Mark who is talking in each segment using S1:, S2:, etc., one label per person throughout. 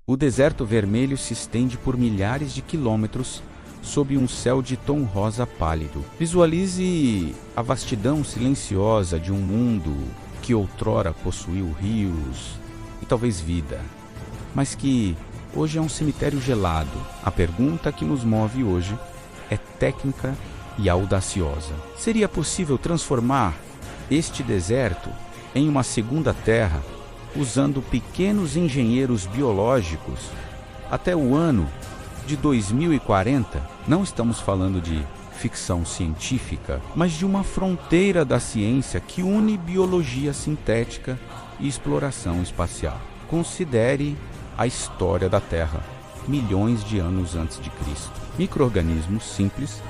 S1: O deserto vermelho se estende por milhares de quilômetros sob um céu de tom rosa pálido. Visualize a vastidão silenciosa de um mundo que outrora possuiu rios e talvez vida, mas que hoje é um cemitério gelado. A pergunta que nos move hoje é técnica e audaciosa. Seria possível transformar este deserto em uma segunda terra usando pequenos engenheiros biológicos até o ano de 2040? Não estamos falando de ficção científica, mas de uma fronteira da ciência que une biologia sintética e exploração espacial. Considere a história da Terra, milhões de anos antes de Cristo. Micro-organismos simples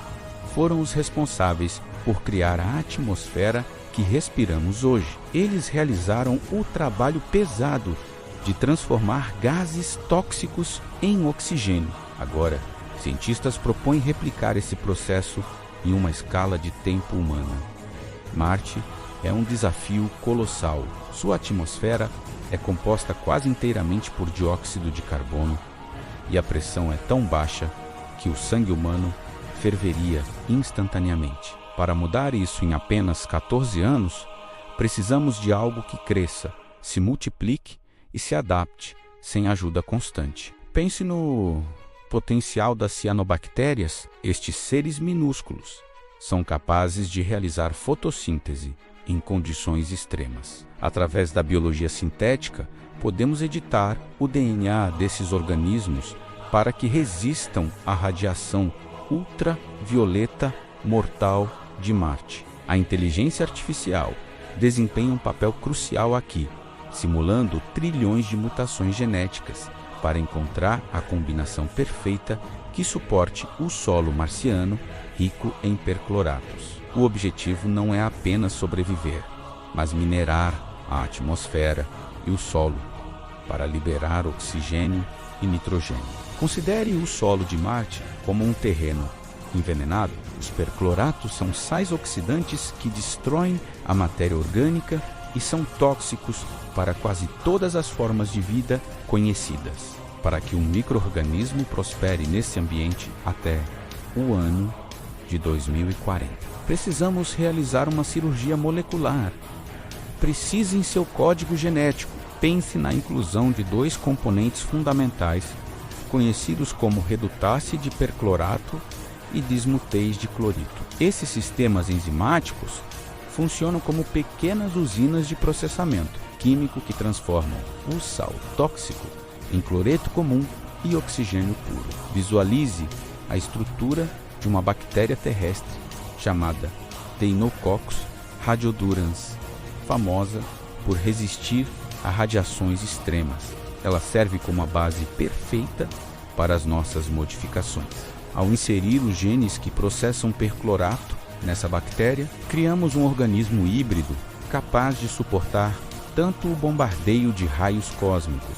S1: foram os responsáveis por criar a atmosfera que respiramos hoje. Eles realizaram o trabalho pesado de transformar gases tóxicos em oxigênio. Agora, cientistas propõem replicar esse processo em uma escala de tempo humana. Marte é um desafio colossal. Sua atmosfera é composta quase inteiramente por dióxido de carbono e a pressão é tão baixa que o sangue humano ferveria instantaneamente. Para mudar isso em apenas 14 anos, precisamos de algo que cresça, se multiplique e se adapte sem ajuda constante. Pense no potencial das cianobactérias. Estes seres minúsculos são capazes de realizar fotossíntese em condições extremas. Através da biologia sintética, podemos editar o DNA desses organismos para que resistam à radiação ultravioleta mortal de Marte. A inteligência artificial desempenha um papel crucial aqui, simulando trilhões de mutações genéticas para encontrar a combinação perfeita que suporte o solo marciano rico em percloratos. O objetivo não é apenas sobreviver, mas minerar a atmosfera e o solo para liberar oxigênio e nitrogênio. Considere o solo de Marte como um terreno envenenado. Os percloratos são sais oxidantes que destroem a matéria orgânica e são tóxicos para quase todas as formas de vida conhecidas. Para que um micro-organismo prospere nesse ambiente até o ano de 2040, precisamos realizar uma cirurgia molecular. Precise em seu código genético. Pense na inclusão de dois componentes fundamentais, conhecidos como redutase de perclorato e dismutase de clorito. Esses sistemas enzimáticos funcionam como pequenas usinas de processamento químico que transformam o sal tóxico em cloreto comum e oxigênio puro. Visualize a estrutura de uma bactéria terrestre chamada Deinococcus radiodurans, famosa por resistir a radiações extremas. Ela serve como a base perfeita para as nossas modificações. Ao inserir os genes que processam perclorato nessa bactéria, criamos um organismo híbrido capaz de suportar tanto o bombardeio de raios cósmicos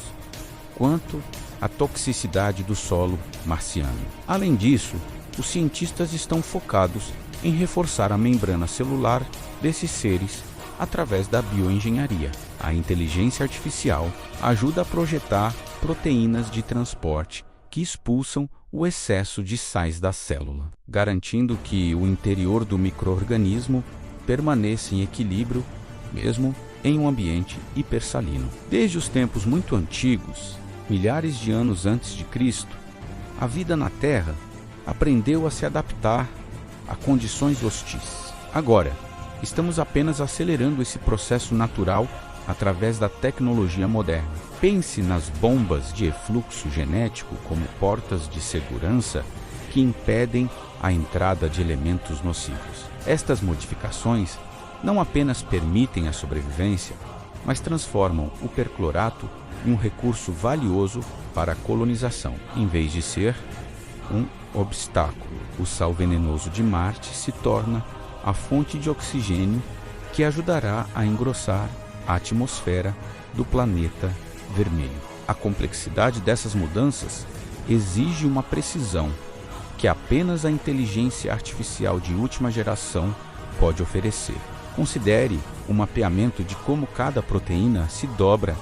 S1: quanto a toxicidade do solo marciano. Além disso, os cientistas estão focados em reforçar a membrana celular desses seres através da bioengenharia. A inteligência artificial ajuda a projetar proteínas de transporte que expulsam o excesso de sais da célula, garantindo que o interior do micro-organismo permaneça em equilíbrio, mesmo em um ambiente hipersalino. Desde os tempos muito antigos, milhares de anos antes de Cristo, a vida na Terra aprendeu a se adaptar a condições hostis. Agora, estamos apenas acelerando esse processo natural através da tecnologia moderna. Pense nas bombas de efluxo genético como portas de segurança que impedem a entrada de elementos nocivos. Estas modificações não apenas permitem a sobrevivência, mas transformam o perclorato em um recurso valioso para a colonização, em vez de ser um obstáculo. O sal venenoso de Marte se torna a fonte de oxigênio que ajudará a engrossar a atmosfera do planeta vermelho. A complexidade dessas mudanças exige uma precisão que apenas a inteligência artificial de última geração pode oferecer. Considere o mapeamento de como cada proteína se dobra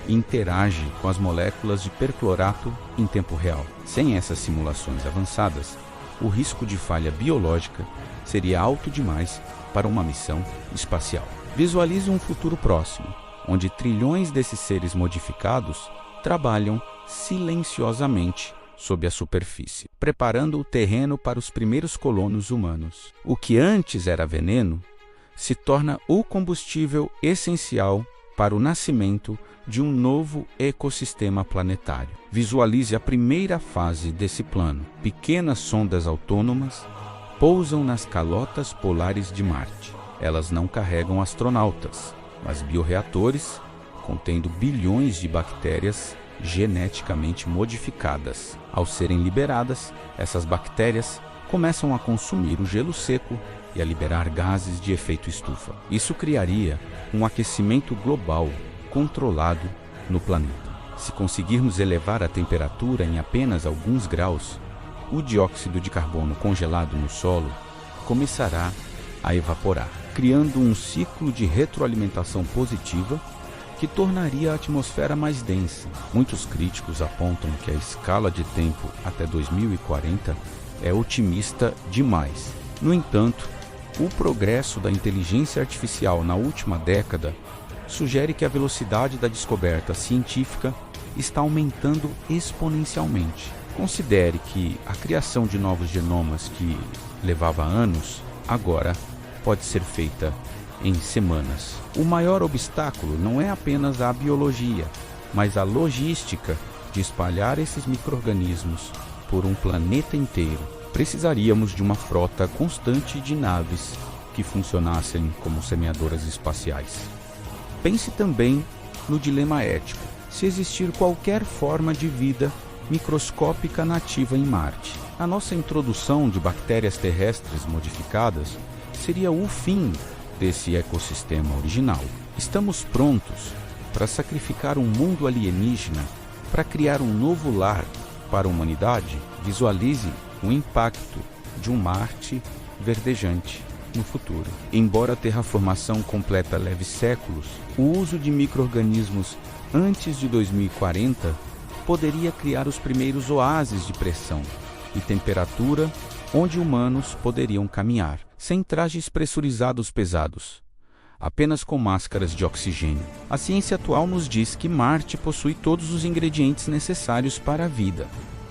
S1: e interage com as moléculas de perclorato em tempo real. Sem essas simulações avançadas, o risco de falha biológica seria alto demais para uma missão espacial. Visualize um futuro próximo, onde trilhões desses seres modificados trabalham silenciosamente sob a superfície, preparando o terreno para os primeiros colonos humanos. O que antes era veneno se torna o combustível essencial para o nascimento de um novo ecossistema planetário. Visualize a primeira fase desse plano. Pequenas sondas autônomas pousam nas calotas polares de Marte. Elas não carregam astronautas, mas bioreatores contendo bilhões de bactérias geneticamente modificadas. Ao serem liberadas, essas bactérias começam a consumir o gelo seco e a liberar gases de efeito estufa. Isso criaria um aquecimento global controlado no planeta. Se conseguirmos elevar a temperatura em apenas alguns graus, o dióxido de carbono congelado no solo começará a evaporar, criando um ciclo de retroalimentação positiva que tornaria a atmosfera mais densa. Muitos críticos apontam que a escala de tempo até 2040 é otimista demais. No entanto, o progresso da inteligência artificial na última década sugere que a velocidade da descoberta científica está aumentando exponencialmente. Considere que a criação de novos genomas que levava anos, agora pode ser feita em semanas. O maior obstáculo não é apenas a biologia, mas a logística de espalhar esses micro-organismos por um planeta inteiro. Precisaríamos de uma frota constante de naves que funcionassem como semeadoras espaciais. Pense também no dilema ético. Se existir qualquer forma de vida microscópica nativa em Marte, a nossa introdução de bactérias terrestres modificadas seria o fim desse ecossistema original. Estamos prontos para sacrificar um mundo alienígena para criar um novo lar para a humanidade? Visualize o impacto de um Marte verdejante no futuro. Embora a terraformação completa leve séculos, o uso de micro-organismos antes de 2040 poderia criar os primeiros oásis de pressão e temperatura onde humanos poderiam caminhar, sem trajes pressurizados pesados, apenas com máscaras de oxigênio. A ciência atual nos diz que Marte possui todos os ingredientes necessários para a vida.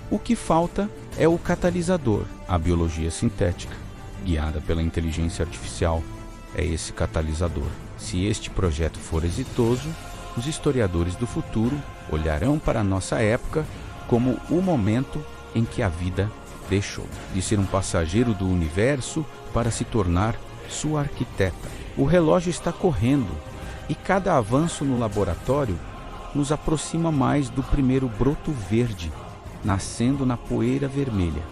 S1: O que falta é o catalisador. A biologia sintética, guiada pela inteligência artificial, é esse catalisador. Se este projeto for exitoso, os historiadores do futuro olharão para a nossa época como o momento em que a vida deixou de ser um passageiro do universo para se tornar sua arquiteta. O relógio está correndo e cada avanço no laboratório nos aproxima mais do primeiro broto verde, nascendo na poeira vermelha.